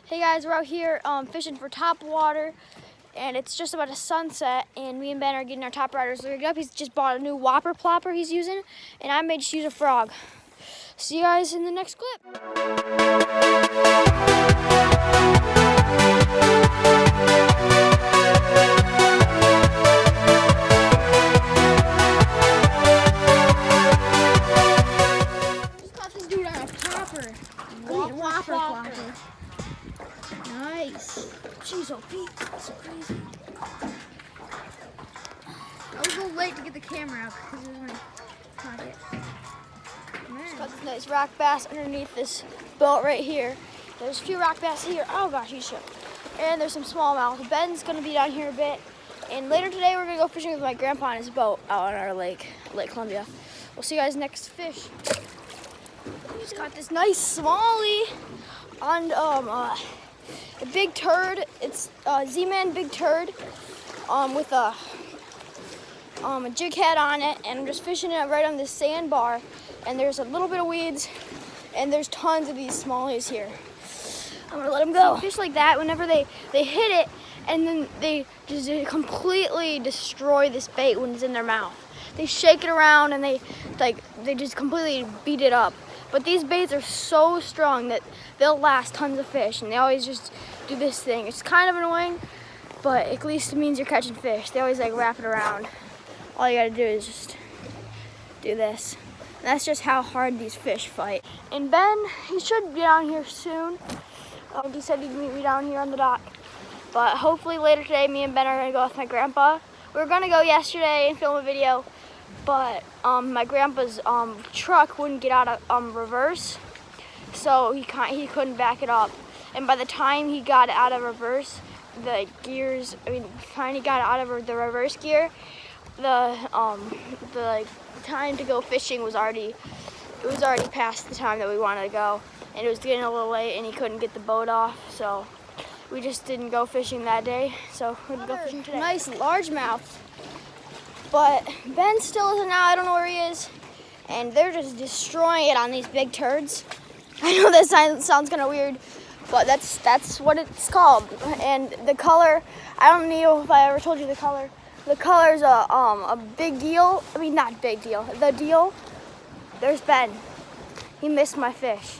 Hey guys, we're out here fishing for top water, and it's just about a sunset, and me and Ben are getting our top riders rigged up. He's just bought a new whopper plopper he's using, and I may just use a frog. See you guys in the next clip. Just caught this dude on a plopper. Whopper plopper. Nice. Jeez, oh Pete, that's so crazy. I was a little late to get the camera out because it was only caught it. Just got this nice rock bass underneath this boat right here. There's a few rock bass here. Oh gosh, he's shook. And there's some smallmouth. Ben's gonna be down here a bit. And later today we're gonna go fishing with my grandpa on his boat out on our lake, Lake Columbia. We'll see you guys next fish. We just got this nice smallie on a big turd. It's Z-Man Big Turd with a jig head on it, and I'm just fishing it right on this sandbar. And there's a little bit of weeds, and there's tons of these smallies here. I'm gonna let them go. Fish like that, whenever they hit it, and then they just completely destroy this bait when it's in their mouth. They shake it around and they just completely beat it up. But these baits are so strong that they'll last tons of fish, and they always just do this thing. It's kind of annoying, but at least it means you're catching fish. They always wrap it around. All you gotta do is just do this. And that's just how hard these fish fight. And Ben, he should be down here soon. He said he'd meet me down here on the dock. But hopefully later today, me and Ben are gonna go with my grandpa. We were gonna go yesterday and film a video, but my grandpa's truck wouldn't get out of reverse, so he couldn't back it up. And by the time he got out of reverse, the gears, finally got out of the reverse gear, the time to go fishing was already past the time that we wanted to go, and it was getting a little late, and he couldn't get the boat off, so we just didn't go fishing that day. So we're gonna go fishing today. Nice largemouth, but Ben still isn't out. I don't know where he is, and they're just destroying it on these big turds. I know that sounds kind of weird, but that's what it's called. And the color, I don't know if I ever told you the color. The color's a big deal. I mean, not big deal. The deal. There's Ben. He missed my fish.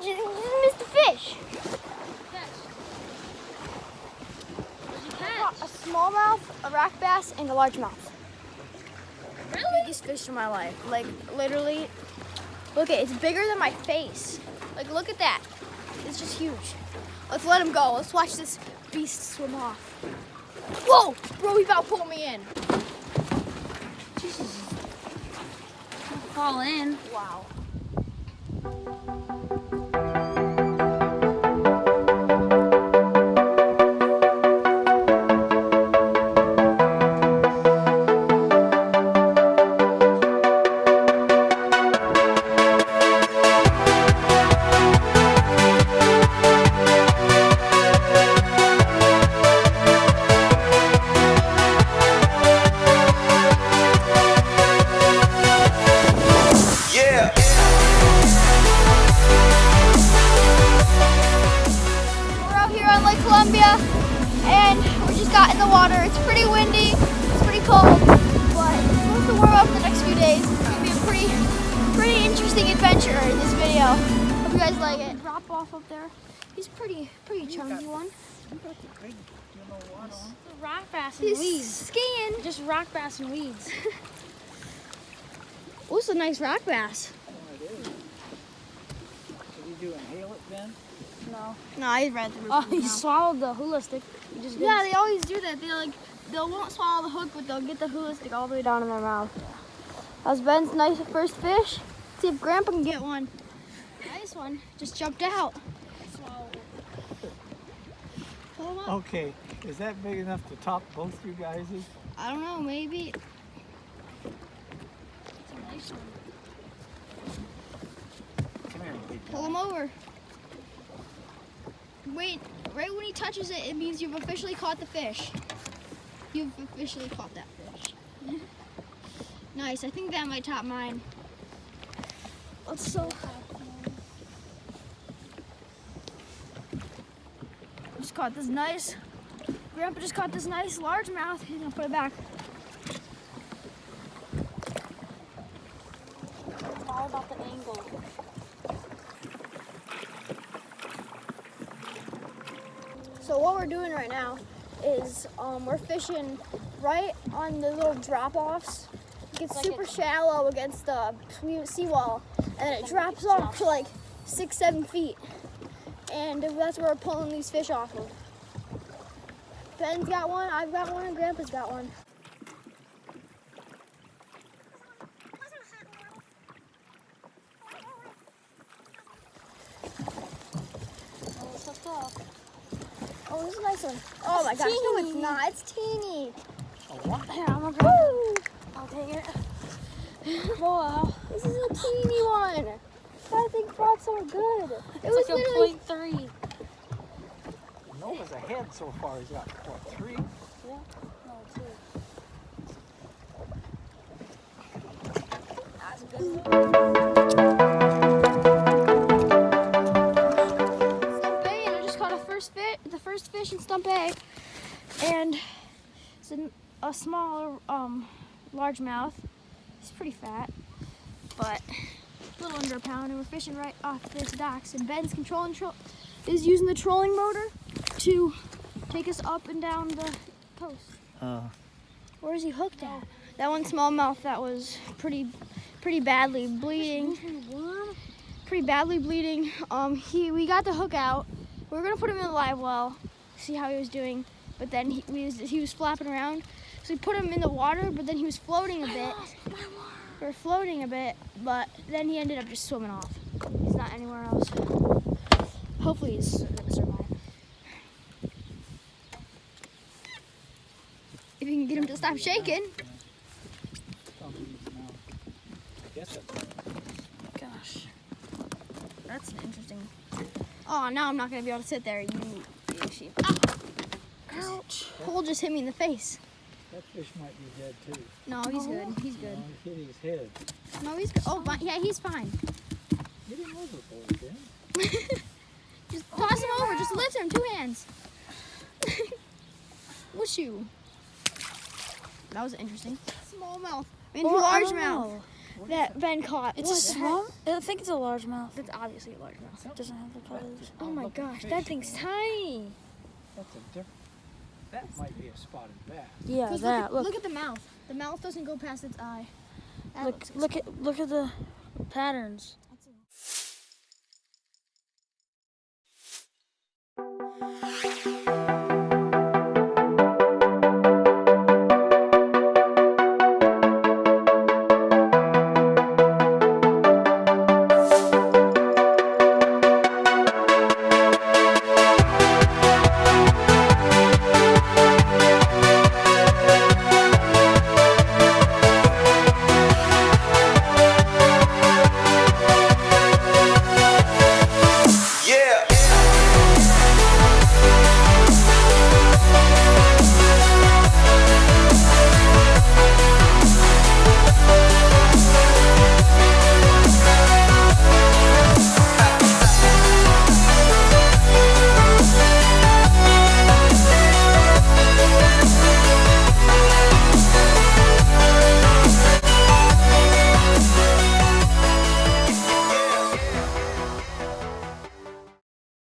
He missed the fish. A smallmouth, a rock bass, and a largemouth. Really? Biggest fish in my life. Like literally. Look at it. It's bigger than my face. Like look at that. It's just huge. Let's let him go. Let's watch this beast swim off. Whoa! Bro, he about pulled me in. Jesus. Fall in. Wow. Columbia, and we just got in the water. It's pretty windy, it's pretty cold, but it's supposed to warm up in the next few days. It's gonna be a pretty interesting adventure in this video. Hope you guys like it. Drop off up there. He's pretty chunky one. Rock bass and He's weeds. Skiing. Just rock bass and weeds. Oh, it's a nice rock bass. Oh, it is. Did you inhale it, Ben? No, I'd rather. Oh, he swallowed the hula stick. Yeah, they always do that. They won't swallow the hook, but they'll get the hula stick all the way down in their mouth. That was Ben's nice first fish. Let's see if Grandpa can get one. Nice one. Just jumped out. Pull him up. Okay, is that big enough to top both you guys'? I don't know, maybe. It's a nice one. Come here, big Pull guy. him over. Wait, right when he touches it, it means you've officially caught the fish. You've officially caught that fish. Nice, I think that might top mine. Let's so just caught this nice. Grandpa just caught this nice largemouth. He's gonna put it back. It's all about the angle. So what we're doing right now is we're fishing right on the little drop-offs. It gets Like super shallow against the seawall, and then it drops off to like 6-7 feet. And that's where we're pulling these fish off of. Ben's got one, I've got one, and Grandpa's got one. Oh, it's hooked up. Oh, this is a nice one. Oh my gosh, no it's teeny. not, it's teeny. Here, I'm gonna grab it. Woo! I'll take it. Wow. This is a teeny one. That thing fought so good. It It's was like literally a 0.3. Noah's ahead so far. He's got, what, 3? Yeah? No, 2. That's a good one. Stump Bay, and I just caught the first fish in Stump Bay, and it's a smaller largemouth. He's pretty fat, but a little under a pound, and we're fishing right off this docks. And Ben's is using the trolling motor to take us up and down the coast. Where is he hooked at? That one smallmouth that was pretty badly bleeding. Pretty badly bleeding. We got the hook out. We were gonna put him in the live well, see how he was doing, but then he was flapping around. So we put him in the water, but then he was floating a bit. We were floating a bit, but then he ended up just swimming off. He's not anywhere else. Hopefully he's gonna survive. If you can get him to stop shaking. Gosh, that's an interesting. Oh, now I'm not gonna be able to sit there. You sheep. Ah! Ouch! Hole just hit me in the face. That fish might be dead too. No, he's good. He's good. No, he hit his head. No, he's good. Oh, yeah, he's fine. Get him overboard, Ben. Just toss him over. Just lift him. 2 hands. Whoosh you. That was interesting. Smallmouth. I mean, largemouth that Ben caught. It's What a the small? heck? I think it's a largemouth. That's obviously a largemouth. It doesn't have the colors. Oh my gosh, that thing's tiny. That's a different. That might be a spotted bass. Yeah, 'Cause that. look at the mouth. The mouth doesn't go past its eye. That looks Look at the patterns.